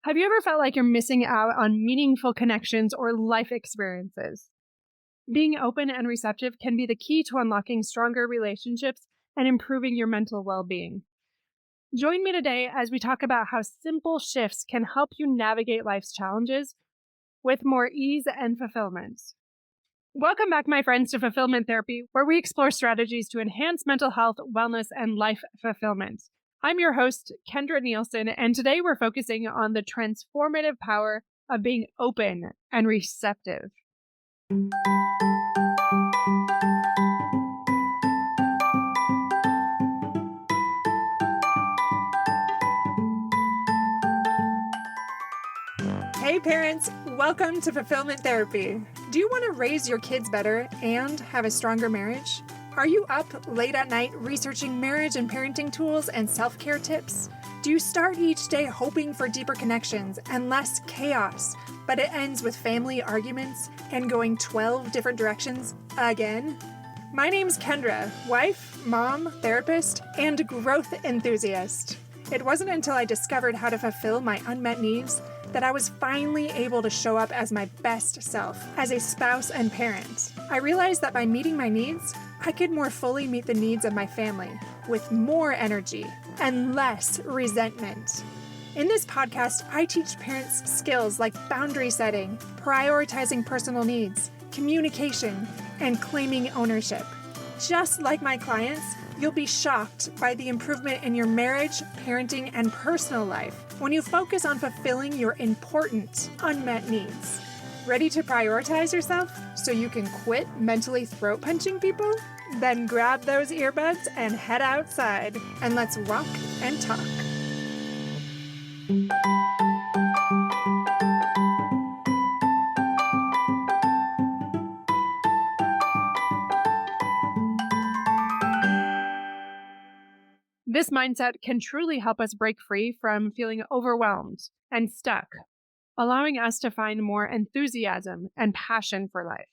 Have you ever felt like you're missing out on meaningful connections or life experiences? Being open and receptive can be the key to unlocking stronger relationships and improving your mental well being. Join me today as we talk about how simple shifts can help you navigate life's challenges with more ease and fulfillment. Welcome back, my friends, to Fulfillment Therapy, where we explore strategies to enhance mental health, wellness, and life fulfillment. I'm your host, Kendra Nielsen, and today we're focusing on the transformative power of being open and receptive. Hey parents, welcome to Fulfillment Therapy. Do you want to raise your kids better and have a stronger marriage? Are you up late at night researching marriage and parenting tools and self-care tips? Do you start each day hoping for deeper connections and less chaos, but it ends with family arguments and going 12 different directions again? My name's Kendra, wife, mom, therapist, and growth enthusiast. It wasn't until I discovered how to fulfill my unmet needs that I was finally able to show up as my best self as a spouse and parent. I realized that by meeting my needs, I could more fully meet the needs of my family with more energy and less resentment. In this podcast, I teach parents skills like boundary setting, prioritizing personal needs, communication, and claiming ownership. Just like my clients, you'll be shocked by the improvement in your marriage, parenting, and personal life when you focus on fulfilling your important unmet needs. Ready to prioritize yourself so you can quit mentally throat punching people? Then grab those earbuds and head outside, and let's walk and talk. This mindset can truly help us break free from feeling overwhelmed and stuck, allowing us to find more enthusiasm and passion for life.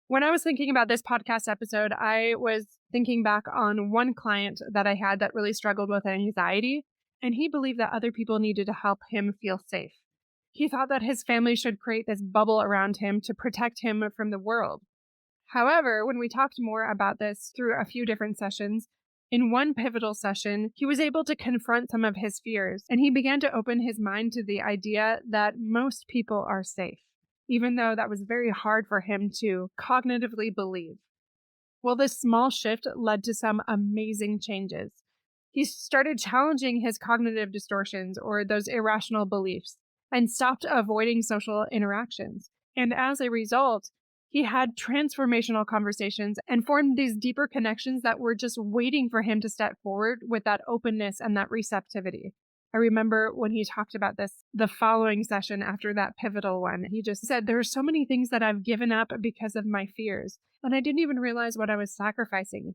When I was thinking about this podcast episode, I was thinking back on one client that I had that really struggled with anxiety, and he believed that other people needed to help him feel safe. He thought that his family should create this bubble around him to protect him from the world. However, when we talked more about this through a few different sessions, in one pivotal session, he was able to confront some of his fears, and he began to open his mind to the idea that most people are safe, even though that was very hard for him to cognitively believe. Well, this small shift led to some amazing changes. He started challenging his cognitive distortions or those irrational beliefs and stopped avoiding social interactions. And as a result, he had transformational conversations and formed these deeper connections that were just waiting for him to step forward with that openness and that receptivity. I remember when he talked about this the following session after that pivotal one, he just said, there are so many things that I've given up because of my fears, and I didn't even realize what I was sacrificing.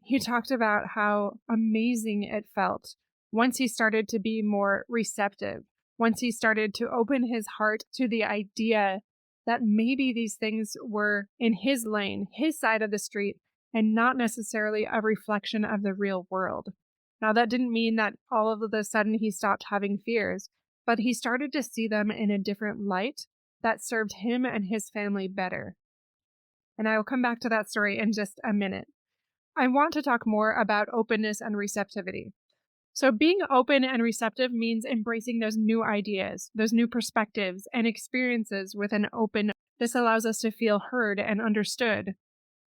He talked about how amazing it felt once he started to be more receptive, once he started to open his heart to the idea that maybe these things were in his lane, his side of the street, and not necessarily a reflection of the real world. Now, that didn't mean that all of a sudden he stopped having fears, but he started to see them in a different light that served him and his family better. And I will come back to that story in just a minute. I want to talk more about openness and receptivity. So being open and receptive means embracing those new ideas, those new perspectives and experiences with an open. This allows us to feel heard and understood,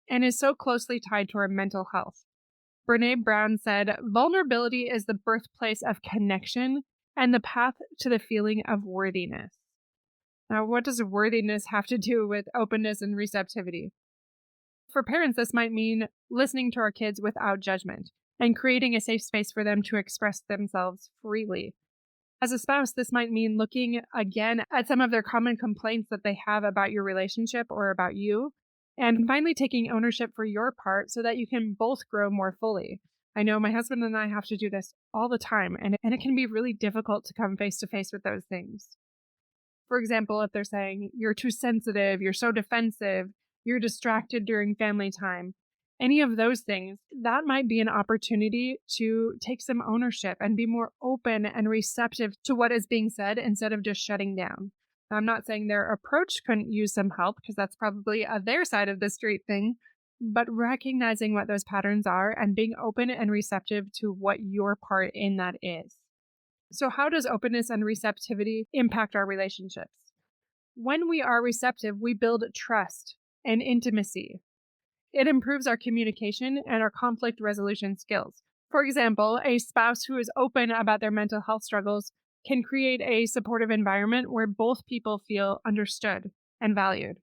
and is so closely tied to our mental health. Brené Brown said, vulnerability is the birthplace of connection and the path to the feeling of worthiness. Now, what does worthiness have to do with openness and receptivity? For parents, this might mean listening to our kids without judgment and creating a safe space for them to express themselves freely. As a spouse, this might mean looking again at some of their common complaints that they have about your relationship or about you, and finally taking ownership for your part so that you can both grow more fully. I know my husband and I have to do this all the time, and it can be really difficult to come face to face with those things. For example, if they're saying, you're too sensitive, you're so defensive, you're distracted during family time, any of those things, that might be an opportunity to take some ownership and be more open and receptive to what is being said instead of just shutting down. Now, I'm not saying their approach couldn't use some help because that's probably their side of the street thing, but recognizing what those patterns are and being open and receptive to what your part in that is. So, how does openness and receptivity impact our relationships? When we are receptive, we build trust and intimacy. It improves our communication and our conflict resolution skills. For example, a spouse who is open about their mental health struggles can create a supportive environment where both people feel understood and valued.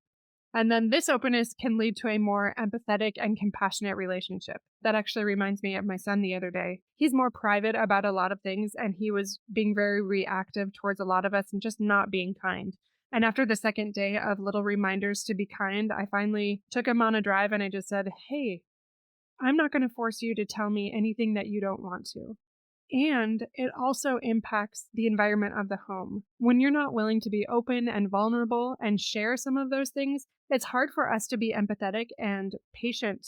And then this openness can lead to a more empathetic and compassionate relationship. That actually reminds me of my son the other day. He's more private about a lot of things, and he was being very reactive towards a lot of us and just not being kind. And after the second day of little reminders to be kind, I finally took him on a drive and I just said, "Hey, I'm not going to force you to tell me anything that you don't want to." And it also impacts the environment of the home. When you're not willing to be open and vulnerable and share some of those things, it's hard for us to be empathetic and patient.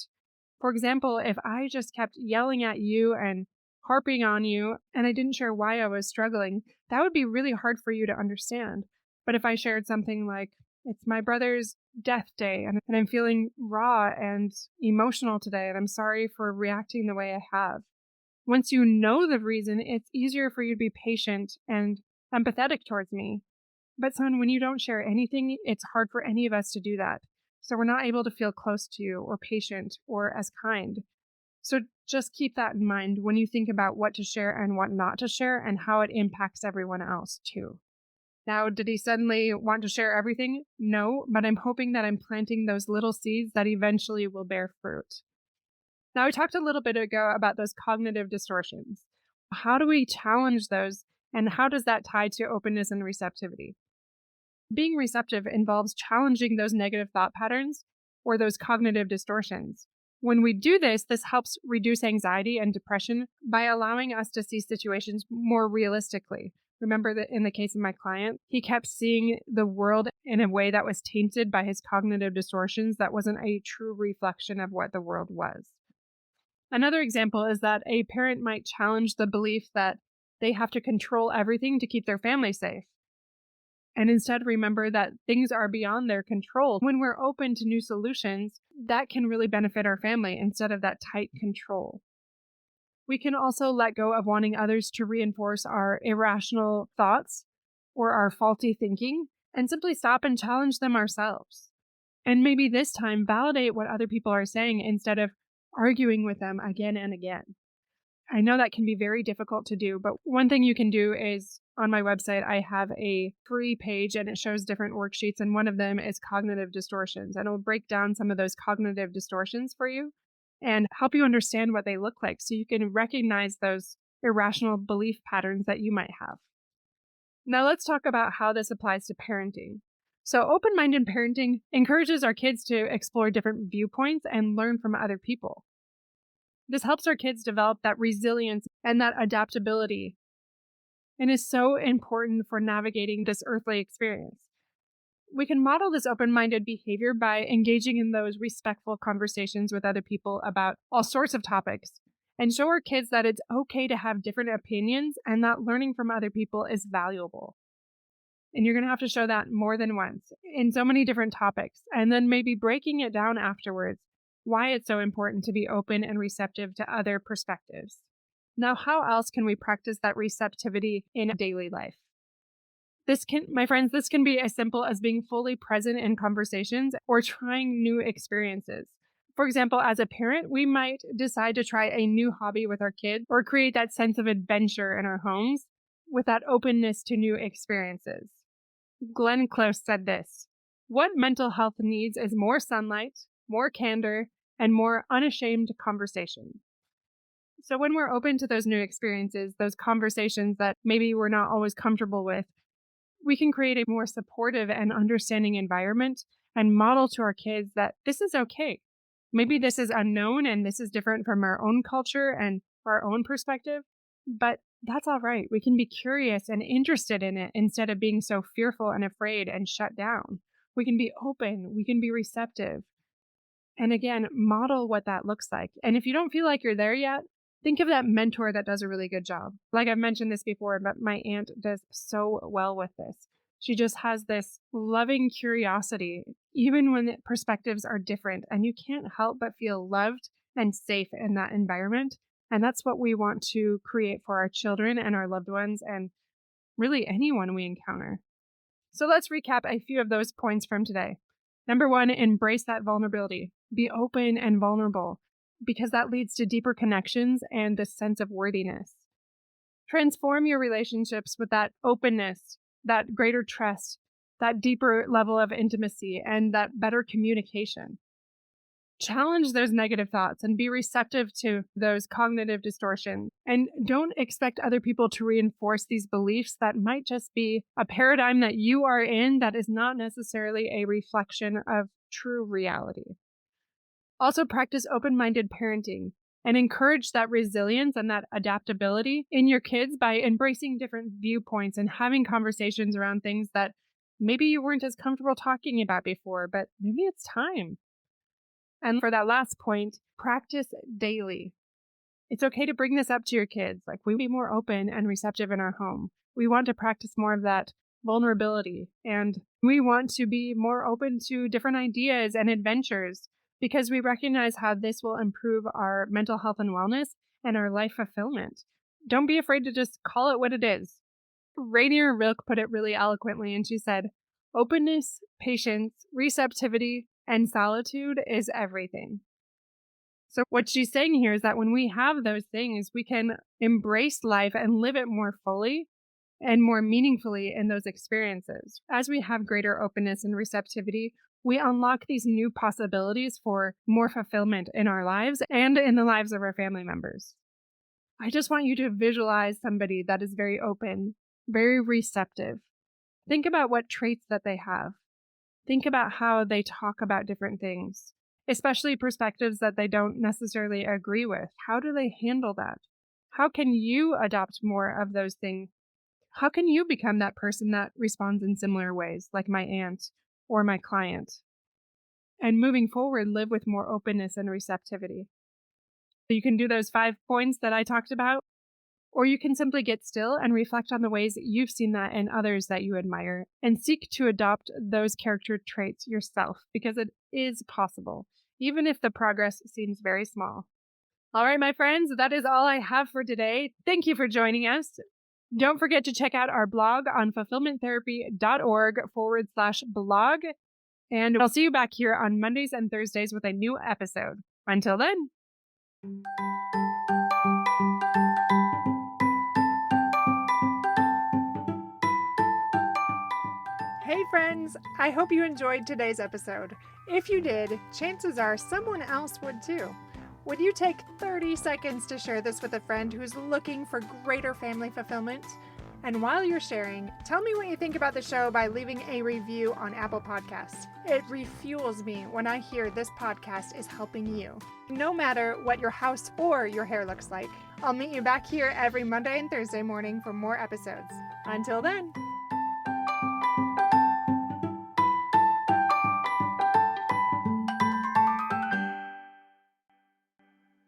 For example, if I just kept yelling at you and harping on you and I didn't share why I was struggling, that would be really hard for you to understand. But if I shared something like, "It's my brother's death day and I'm feeling raw and emotional today and I'm sorry for reacting the way I have." Once you know the reason, it's easier for you to be patient and empathetic towards me. But son, when you don't share anything, it's hard for any of us to do that. So we're not able to feel close to you or patient or as kind. So just keep that in mind when you think about what to share and what not to share and how it impacts everyone else too. Now, did he suddenly want to share everything? No, but I'm hoping that I'm planting those little seeds that eventually will bear fruit. Now, we talked a little bit ago about those cognitive distortions. How do we challenge those, and how does that tie to openness and receptivity? Being receptive involves challenging those negative thought patterns or those cognitive distortions. When we do this, this helps reduce anxiety and depression by allowing us to see situations more realistically. Remember that in the case of my client, he kept seeing the world in a way that was tainted by his cognitive distortions that wasn't a true reflection of what the world was. Another example is that a parent might challenge the belief that they have to control everything to keep their family safe. And instead, remember that things are beyond their control. When we're open to new solutions, that can really benefit our family instead of that tight control. We can also let go of wanting others to reinforce our irrational thoughts or our faulty thinking and simply stop and challenge them ourselves. And maybe this time validate what other people are saying instead of arguing with them again and again. I know that can be very difficult to do, but one thing you can do is on my website, I have a free page and it shows different worksheets. And one of them is cognitive distortions. And it'll break down some of those cognitive distortions for you and help you understand what they look like so you can recognize those irrational belief patterns that you might have. Now, let's talk about how this applies to parenting. So, open minded parenting encourages our kids to explore different viewpoints and learn from other people. This helps our kids develop that resilience and that adaptability, and is so important for navigating this earthly experience. We can model this open minded behavior by engaging in those respectful conversations with other people about all sorts of topics and show our kids that it's okay to have different opinions and that learning from other people is valuable. And you're going to have to show that more than once in so many different topics, and then maybe breaking it down afterwards, why it's so important to be open and receptive to other perspectives. Now, how else can we practice that receptivity in daily life? My friends, this can be as simple as being fully present in conversations or trying new experiences. For example, as a parent, we might decide to try a new hobby with our kids or create that sense of adventure in our homes with that openness to new experiences. Glenn Close said this: "What mental health needs is more sunlight, more candor, and more unashamed conversation." So when we're open to those new experiences, those conversations that maybe we're not always comfortable with, we can create a more supportive and understanding environment and model to our kids that this is okay. Maybe this is unknown and this is different from our own culture and our own perspective, but that's all right. We can be curious and interested in it instead of being so fearful and afraid and shut down. We can be open. We can be receptive. And again, model what that looks like. And if you don't feel like you're there yet, think of that mentor that does a really good job. Like I've mentioned this before, but my aunt does so well with this. She just has this loving curiosity, even when the perspectives are different, and you can't help but feel loved and safe in that environment. And that's what we want to create for our children and our loved ones and really anyone we encounter. So let's recap a few of those points from today. Number 1, embrace that vulnerability. Be open and vulnerable because that leads to deeper connections and this sense of worthiness. Transform your relationships with that openness, that greater trust, that deeper level of intimacy, and that better communication. Challenge those negative thoughts and be receptive to those cognitive distortions. And don't expect other people to reinforce these beliefs that might just be a paradigm that you are in that is not necessarily a reflection of true reality. Also, practice open-minded parenting and encourage that resilience and that adaptability in your kids by embracing different viewpoints and having conversations around things that maybe you weren't as comfortable talking about before, but maybe it's time. And for that last point, practice daily. It's okay to bring this up to your kids. Like, we be more open and receptive in our home. We want to practice more of that vulnerability, and we want to be more open to different ideas and adventures because we recognize how this will improve our mental health and wellness and our life fulfillment. Don't be afraid to just call it what it is. Maria Rilke put it really eloquently, and she said, openness, patience, receptivity, and solitude is everything. So what she's saying here is that when we have those things, we can embrace life and live it more fully and more meaningfully in those experiences. As we have greater openness and receptivity, we unlock these new possibilities for more fulfillment in our lives and in the lives of our family members. I just want you to visualize somebody that is very open, very receptive. Think about what traits that they have. Think about how they talk about different things, especially perspectives that they don't necessarily agree with. How do they handle that? How can you adopt more of those things? How can you become that person that responds in similar ways, like my aunt or my client? And moving forward, live with more openness and receptivity. You can do those 5 points that I talked about, or you can simply get still and reflect on the ways that you've seen that in others that you admire and seek to adopt those character traits yourself because it is possible, even if the progress seems very small. All right, my friends, that is all I have for today. Thank you for joining us. Don't forget to check out our blog on fulfillmenttherapy.org/blog. And I'll see you back here on Mondays and Thursdays with a new episode. Until then. Hey friends, I hope you enjoyed today's episode. If you did, chances are someone else would too. Would you take 30 seconds to share this with a friend who's looking for greater family fulfillment? And while you're sharing, tell me what you think about the show by leaving a review on Apple Podcasts. It refuels me when I hear this podcast is helping you. No matter what your house or your hair looks like, I'll meet you back here every Monday and Thursday morning for more episodes. Until then.